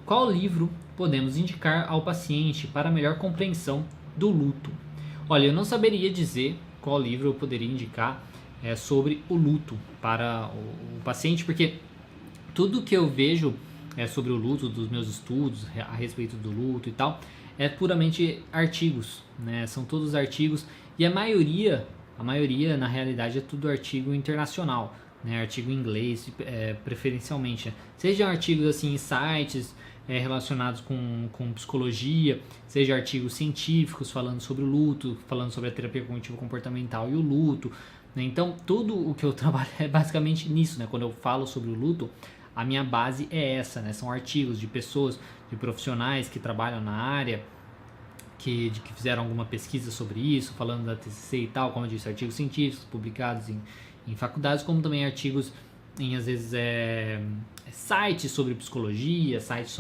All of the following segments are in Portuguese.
qual livro podemos indicar ao paciente para melhor compreensão do luto? Olha, eu não saberia dizer qual livro eu poderia indicar sobre o luto para o paciente, porque tudo que eu vejo sobre o luto, dos meus estudos a respeito do luto e tal, é puramente artigos, né? São todos artigos e a maioria na realidade é tudo artigo internacional, né? Artigo em inglês, preferencialmente, seja artigos assim em sites relacionados com psicologia, seja artigos científicos falando sobre o luto, falando sobre a terapia cognitivo-comportamental e o luto, né? Então tudo o que eu trabalho é basicamente nisso, né? Quando eu falo sobre o luto, a minha base é essa, né? São artigos de pessoas, de profissionais que trabalham na área, que fizeram alguma pesquisa sobre isso, falando da TCC e tal, como eu disse, artigos científicos publicados em faculdades, como também artigos em, às vezes, sites sobre psicologia, sites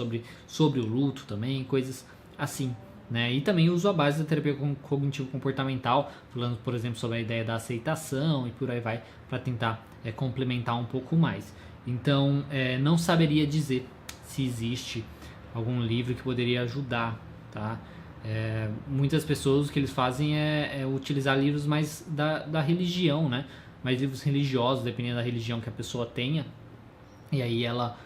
sobre o luto também, coisas assim, né? E também uso a base da terapia cognitivo-comportamental, falando, por exemplo, sobre a ideia da aceitação e por aí vai, para tentar complementar um pouco mais. Então, não saberia dizer se existe algum livro que poderia ajudar, tá? Muitas pessoas o que eles fazem é utilizar livros mais da religião, né? Mais livros religiosos, dependendo da religião que a pessoa tenha. E aí ela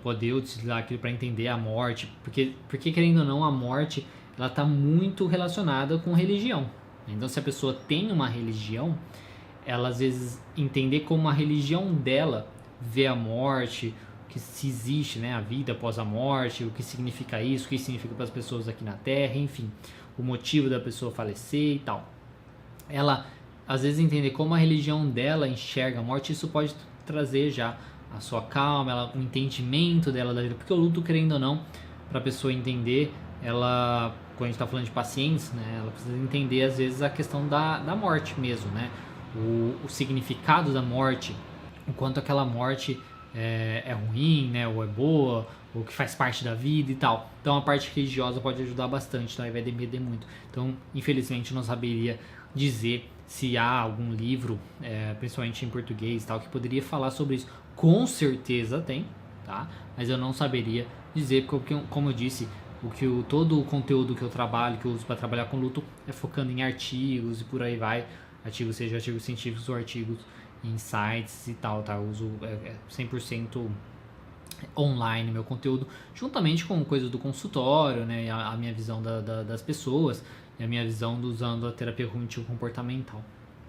poder utilizar aquilo para entender a morte, porque querendo ou não, a morte ela está muito relacionada com religião. Então, se a pessoa tem uma religião, ela às vezes entender como a religião dela vê a morte, que se existe, né, a vida após a morte, o que significa isso, o que significa para as pessoas aqui na Terra, enfim, o motivo da pessoa falecer e tal. Ela, às vezes, entender como a religião dela enxerga a morte, isso pode trazer já a sua calma, o entendimento dela da vida, porque o luto, querendo ou não, para a pessoa entender, ela, quando a gente está falando de pacientes, né, ela precisa entender, às vezes, a questão da morte mesmo, né, o significado da morte, o quanto aquela morte é ruim, né, ou é boa, ou que faz parte da vida e tal. Então a parte religiosa pode ajudar bastante, tá? E vai depender muito. Então, infelizmente, eu não saberia dizer se há algum livro, principalmente em português e tal, que poderia falar sobre isso. Com certeza tem, tá? Mas eu não saberia dizer, porque, como eu disse, todo o conteúdo que eu trabalho, que eu uso para trabalhar com luto, é focando em artigos e por aí vai. Artigos, seja artigos científicos ou artigos em sites e tal, tá? Eu uso 100% online meu conteúdo, juntamente com coisas do consultório, né? A minha visão das pessoas e a minha visão usando a terapia cognitivo-comportamental.